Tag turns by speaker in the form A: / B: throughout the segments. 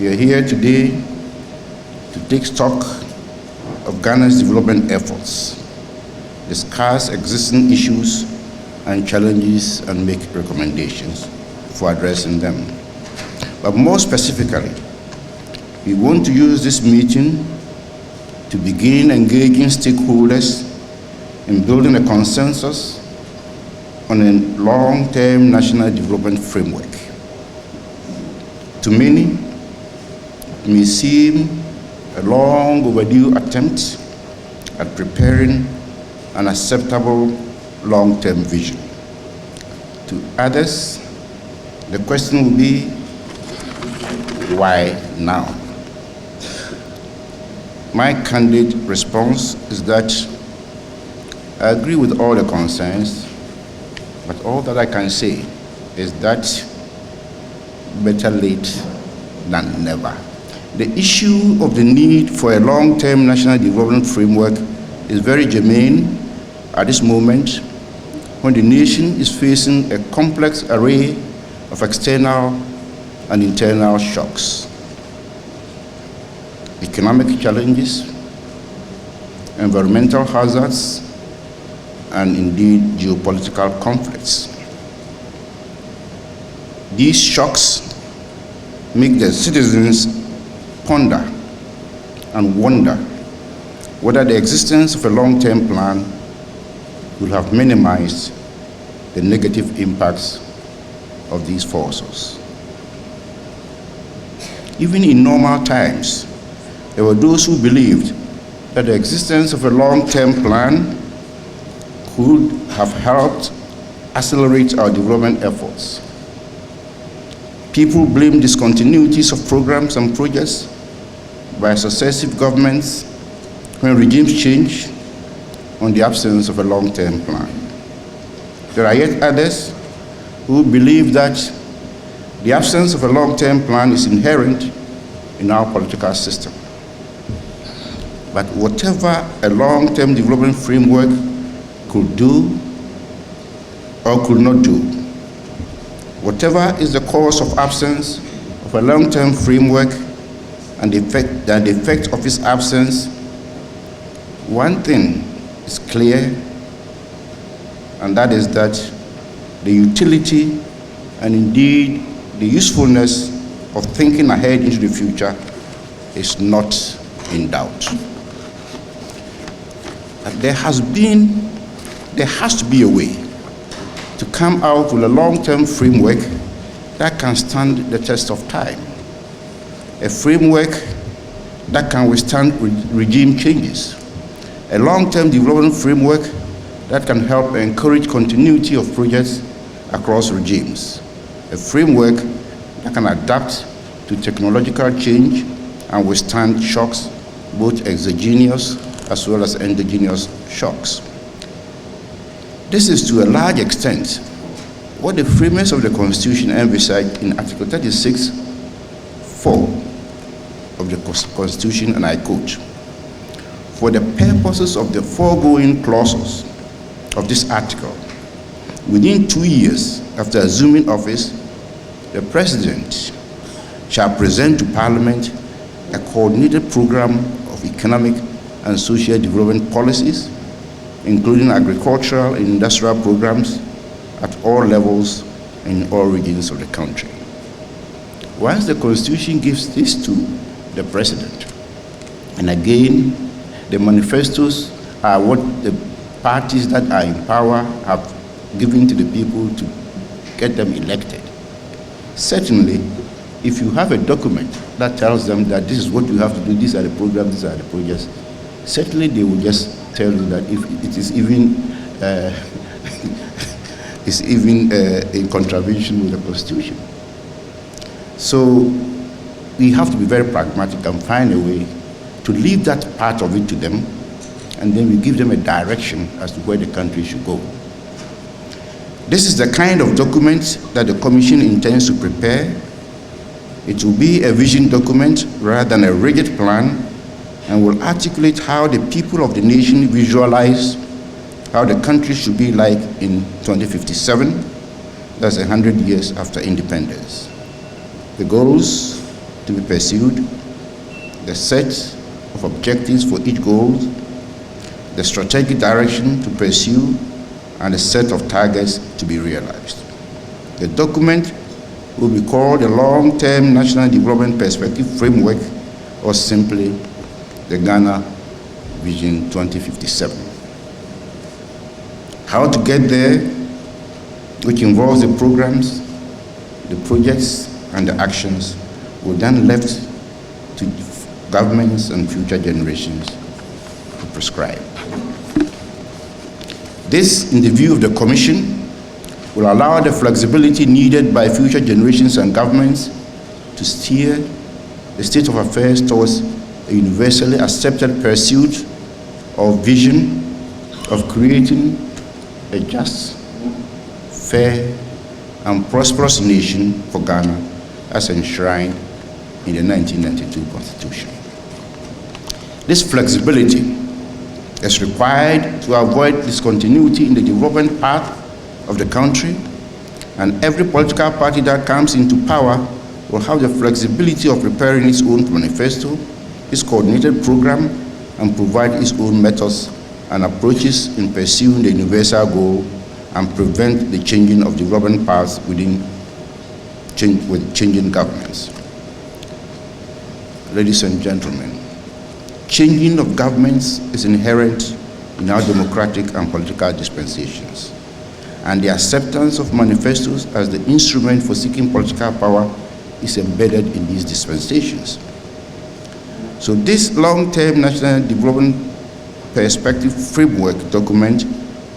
A: We are here today to take stock of Ghana's development efforts, discuss existing issues and challenges, and make recommendations for addressing them. But more specifically, we want to use this meeting to begin engaging stakeholders in building a consensus on a long-term national development framework. To many, it may seem a long overdue attempt at preparing an acceptable long-term vision. To others, the question will be, why now? My candid response is that I agree with all the concerns, but all that I can say is that better late than never. The issue of the need for a long-term national development framework is very germane at this moment when the nation is facing a complex array of external and internal shocks, economic challenges, environmental hazards, and indeed geopolitical conflicts. These shocks make the citizens ponder and wonder whether the existence of a long-term plan will have minimized the negative impacts of these forces. Even in normal times, there were those who believed that the existence of a long-term plan could have helped accelerate our development efforts. People blame discontinuities of programs and projects by successive governments when regimes change on the absence of a long-term plan. There are yet others who believe that the absence of a long-term plan is inherent in our political system. But whatever a long-term development framework could do or could not do, whatever is the cause of absence of a long-term framework and the effect of its absence, one thing is clear, and that is that the utility and indeed the usefulness of thinking ahead into the future is not in doubt. There has to be a way to come out with a long-term framework that can stand the test of time, a framework that can withstand regime changes, a long-term development framework that can help encourage continuity of projects across regimes, a framework that can adapt to technological change and withstand shocks, both exogenous as well as endogenous shocks. This is to a large extent what the framers of the Constitution emphasized in Article 36(4) of the Constitution, and I quote, "For the purposes of the foregoing clauses of this article, within 2 years after assuming office, the President shall present to Parliament a coordinated program of economic and social development policies, including agricultural and industrial programs at all levels and in all regions of the country." Once the Constitution gives this to the President, and again, the manifestos are what the parties that are in power have given to the people to get them elected. Certainly, if you have a document that tells them that this is what you have to do, these are the programs, these are the projects, certainly they will just tell you that if it is even in contravention with the Constitution. So we have to be very pragmatic and find a way to leave that part of it to them, and then we give them a direction as to where the country should go. This is the kind of document that the Commission intends to prepare. It will be a vision document rather than a rigid plan, and will articulate how the people of the nation visualize how the country should be like in 2057, that's 100 years after independence. The goals, to be pursued, the set of objectives for each goal, the strategic direction to pursue, and a set of targets to be realized. The document will be called the Long-Term National Development Perspective Framework, or simply the Ghana Vision 2057. How to get there, which involves the programs, the projects, and the actions, will then left to governments and future generations to prescribe. This, in the view of the Commission, will allow the flexibility needed by future generations and governments to steer the state of affairs towards a universally accepted pursuit or vision of creating a just, fair, and prosperous nation for Ghana as enshrined in the 1992 Constitution. This flexibility is required to avoid discontinuity in the development path of the country, and every political party that comes into power will have the flexibility of preparing its own manifesto, its coordinated program, and provide its own methods and approaches in pursuing the universal goal and prevent the changing of development paths with changing governments. Ladies and gentlemen, changing of governments is inherent in our democratic and political dispensations, and the acceptance of manifestos as the instrument for seeking political power is embedded in these dispensations. So this long-term national development perspective framework document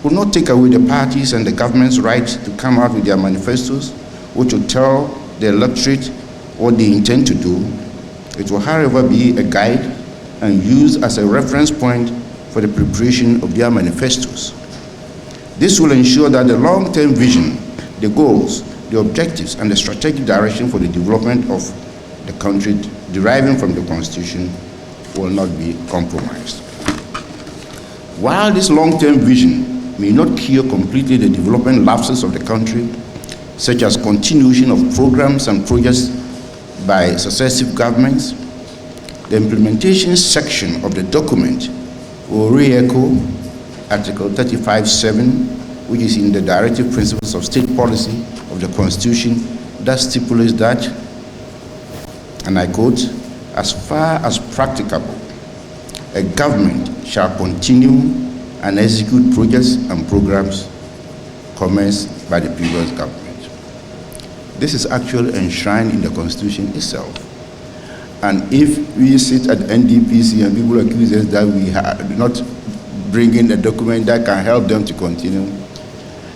A: will not take away the parties and the government's right to come out with their manifestos, which will tell the electorate what they intend to do. It will, however, be a guide and used as a reference point for the preparation of their manifestos. This will ensure that the long-term vision, the goals, the objectives, and the strategic direction for the development of the country deriving from the Constitution will not be compromised. While this long-term vision may not cure completely the development lapses of the country, such as continuation of programs and projects by successive governments, the implementation section of the document will re-echo Article 35(7), which is in the Directive Principles of State Policy of the Constitution, that stipulates that, and I quote, "As far as practicable, a government shall continue and execute projects and programs commenced by the previous government." This is actually enshrined in the Constitution itself. And if we sit at NDPC and people accuse us that we are not bringing a document that can help them to continue,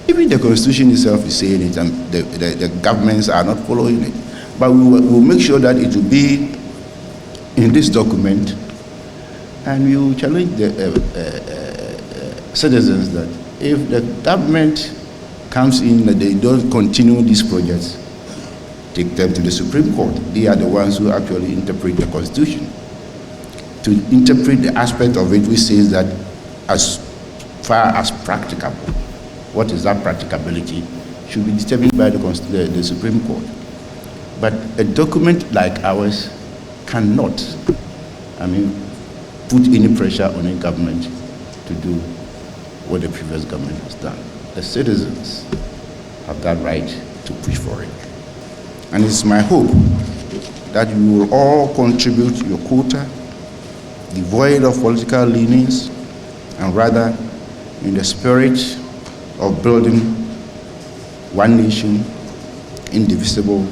A: even the Constitution itself is saying it, and the governments are not following it. But we will make sure that it will be in this document, and we will challenge the citizens that if the government comes in that they don't continue these projects, take them to the Supreme Court. They are the ones who actually interpret the Constitution, to interpret the aspect of it which says that as far as practicable. What is that practicability should be determined by the Supreme Court. But a document like ours cannot, put any pressure on a government to do what the previous government has done. The citizens have that right to push for it. And it's my hope that you will all contribute your quota, devoid of political leanings, and rather in the spirit of building one nation, indivisible,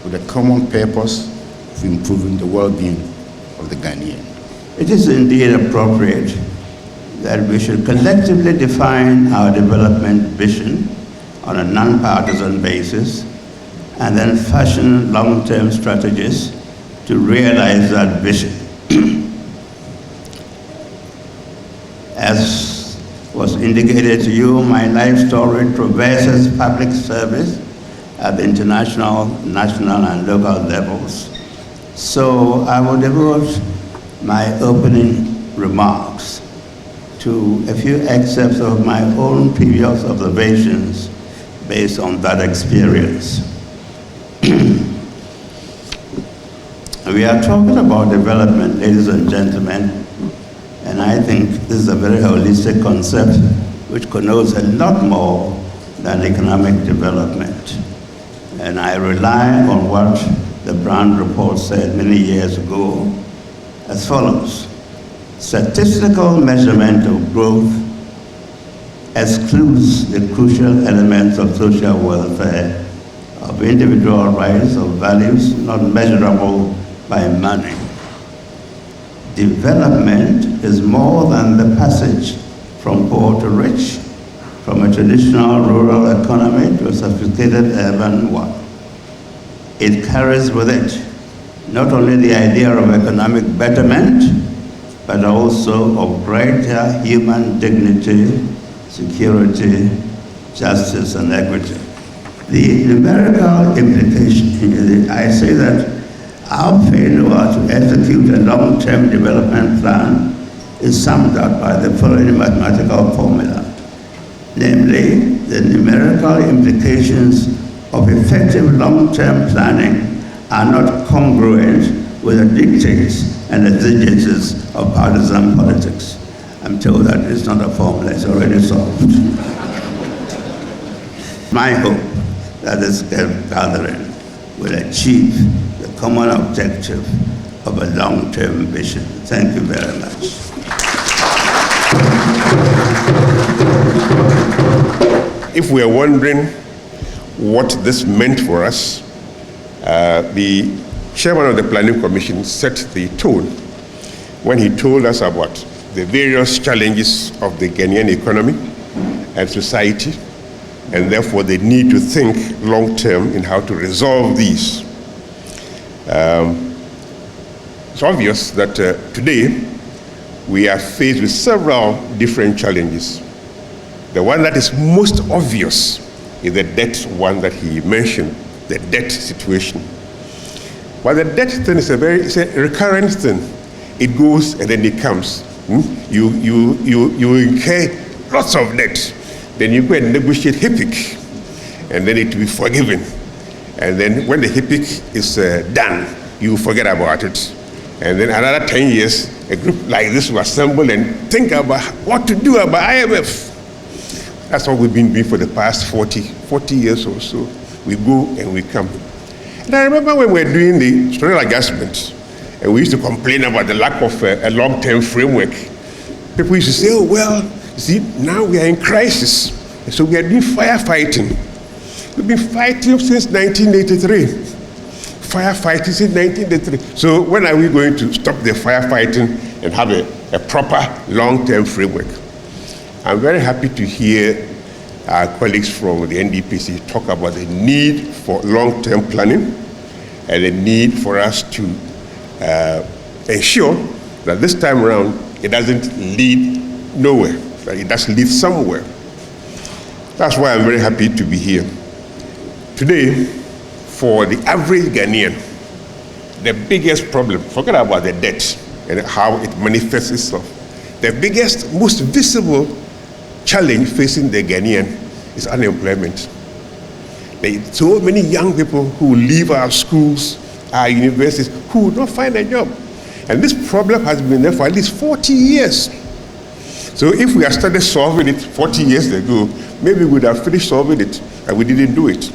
A: with a common purpose of improving the well-being of the Ghanaian.
B: It is indeed appropriate that we should collectively define our development vision on a non-partisan basis and then fashion long-term strategies to realize that vision. As was indicated to you, my life story traverses public service at the international, national, and local levels. So I will devote my opening remarks to a few excerpts of my own previous observations based on that experience. We are talking about development, ladies and gentlemen, and I think this is a very holistic concept which connotes a lot more than economic development. And I rely on what the Brand Report said many years ago as follows. Statistical measurement of growth excludes the crucial elements of social welfare, of individual rights, of values not measurable by money. Development is more than the passage from poor to rich, from a traditional rural economy to a sophisticated urban one. It carries with it not only the idea of economic betterment, but also of greater human dignity, security, justice, and equity. The numerical implication, I say that our failure to execute a long-term development plan is summed up by the following mathematical formula. Namely, the numerical implications of effective long-term planning are not congruent with the dictates and exigencies of partisan politics. I'm told that it's not a formula, it's already solved. My hope that this gathering will achieve the common objective of a long-term vision. Thank you very much.
C: If we are wondering what this meant for us, the chairman of the Planning Commission set the tone when he told us about the various challenges of the Ghanaian economy and society, and therefore the need to think long-term in how to resolve these. It's obvious that today we are faced with several different challenges. The one that is most obvious is the debt one that he mentioned, the debt situation. But the debt thing is it's a recurrent thing. It goes and then it comes. You incur lots of debt. Then you go and negotiate HIPIC, and then it will be forgiven. And then when the HIPIC is done, you forget about it. And then another 10 years, a group like this will assemble and think about what to do about IMF. That's what we've been doing for the past 40 years or so. We go and we come. And I remember when we were doing the structural adjustment, and we used to complain about the lack of a long-term framework. People used to say, oh, well, you see, now we are in crisis. And so we are doing firefighting. We've been fighting since 1983. Firefighting since 1983. So when are we going to stop the firefighting and have a proper long-term framework? I'm very happy to hear our colleagues from the NDPC talk about the need for long-term planning and the need for us to ensure that this time around it doesn't lead nowhere, that it does lead somewhere. That's why I'm very happy to be here. Today, for the average Ghanaian, the biggest problem, forget about the debt and how it manifests itself. The biggest, most visible challenge facing the Ghanaian is unemployment. There are so many young people who leave our schools, our universities, who will not find a job. And this problem has been there for at least 40 years. So if we had started solving it 40 years ago, maybe we would have finished solving it, and we didn't do it.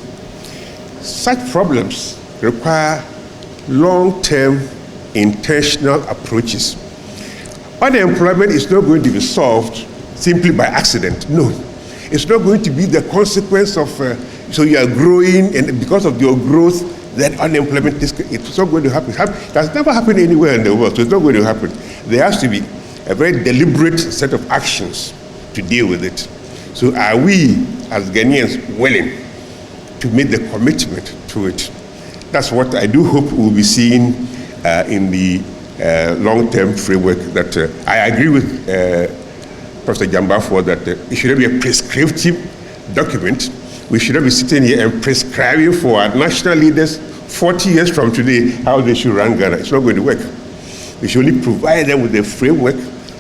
C: Such problems require long-term, intentional approaches. Unemployment is not going to be solved simply by accident. No. It's not going to be the consequence of, so you are growing, and because of your growth, then unemployment it's not going to happen. It has never happened anywhere in the world, so it's not going to happen. There has to be a very deliberate set of actions to deal with it. So are we, as Ghanaians, willing to make the commitment to it? That's what I do hope we'll be seeing in the long-term framework. That I agree with Professor Jambafo that it shouldn't be a prescriptive document. We shouldn't be sitting here and prescribing for our national leaders 40 years from today how they should run Ghana. It's not going to work. We should only provide them with a framework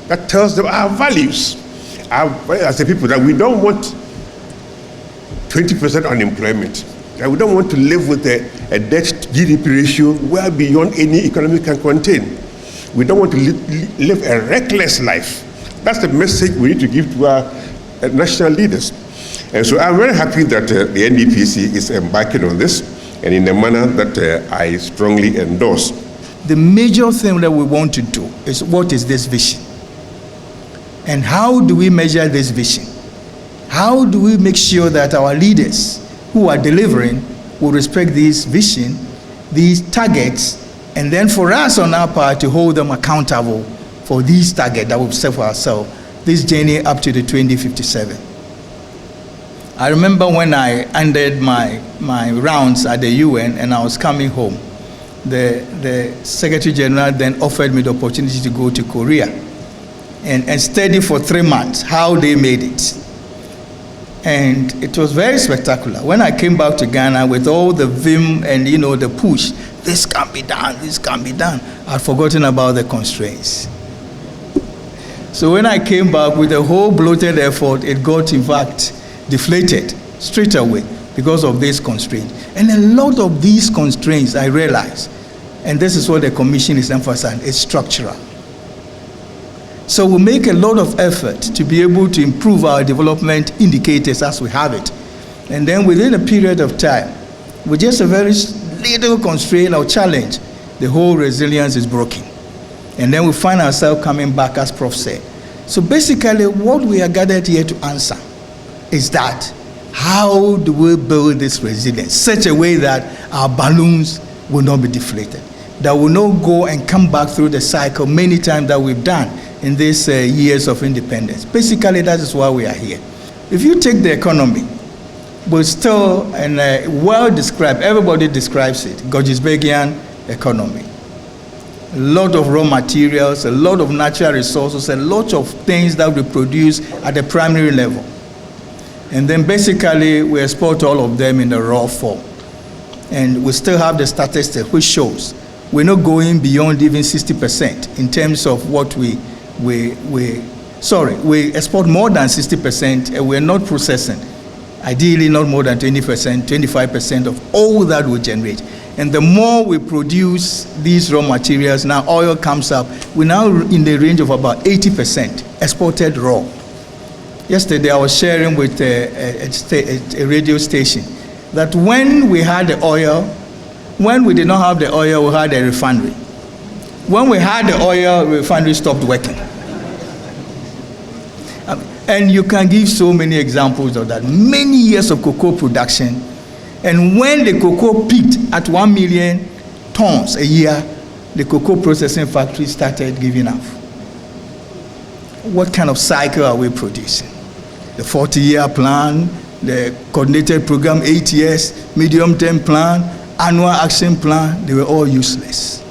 C: that tells them our values. As a people, that we don't want 20% unemployment, that we don't want to live with a debt GDP ratio well beyond any economy can contain. We don't want to live a reckless life. That's the message we need to give to our national leaders. And so I'm very happy that the NDPC is embarking on this, and in a manner that I strongly endorse.
D: The major thing that we want to do is, what is this vision? And how do we measure this vision? How do we make sure that our leaders who are delivering will respect this vision, these targets, and then for us on our part to hold them accountable for these targets that we've set for ourselves, this journey up to the 2057. I remember when I ended my rounds at the UN and I was coming home, the Secretary General then offered me the opportunity to go to Korea and study for 3 months how they made it. And it was very spectacular. When I came back to Ghana with all the vim and the push, this can be done, this can be done, I'd forgotten about the constraints. So when I came back with a whole bloated effort, it got in fact deflated straight away because of this constraint. And a lot of these constraints, I realized, and this is what the Commission is emphasizing, is structural. So we make a lot of effort to be able to improve our development indicators as we have it. And then within a period of time, with just a very little constraint or challenge, the whole resilience is broken. And then we find ourselves coming back, as Prof said. So basically, what we are gathered here to answer is that, how do we build this resilience such a way that our balloons will not be deflated, that will not go and come back through the cycle many times that we've done in these years of independence. Basically, that is why we are here. If you take the economy, but still, and well described, everybody describes it, Gojisbegian economy. A lot of raw materials, a lot of natural resources, a lot of things that we produce at the primary level. And then basically, we export all of them in the raw form. And we still have the statistic which shows we're not going beyond even 60% in terms of what we export more than 60%, and we're not processing. Ideally, not more than 20%, 25% of all that we generate. And the more we produce these raw materials, now oil comes up, we're now in the range of about 80% exported raw. Yesterday, I was sharing with a radio station that when we had the oil, when we did not have the oil, we had a refinery. When we had the oil, the refinery stopped working. And you can give so many examples of that. Many years of cocoa production, and when the cocoa peaked at 1 million tons a year, the cocoa processing factory started giving up. What kind of cycle are we producing? The 40-year plan, the coordinated program, 8 years, medium-term plan, annual action plan, they were all useless.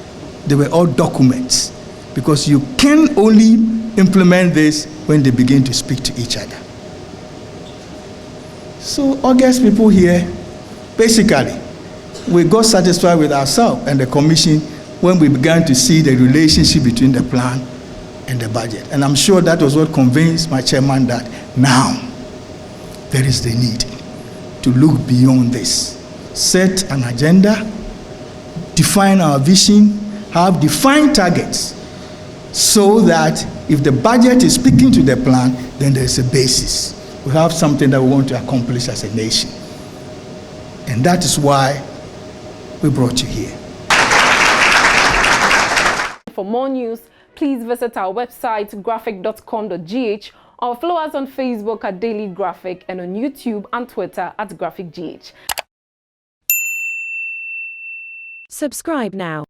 D: They were all documents, because you can only implement this when they begin to speak to each other. So, August people here, basically, we got satisfied with ourselves and the Commission when we began to see the relationship between the plan and the budget. And I'm sure that was what convinced my chairman that now there is the need to look beyond this. Set an agenda, define our vision, have defined targets, so that if the budget is speaking to the plan, then there's a basis. We have something that we want to accomplish as a nation. And that is why we brought you here.
E: For more news, please visit our website, graphic.com.gh, or follow us on Facebook at Daily Graphic and on YouTube and Twitter at GraphicGH.
F: Subscribe now.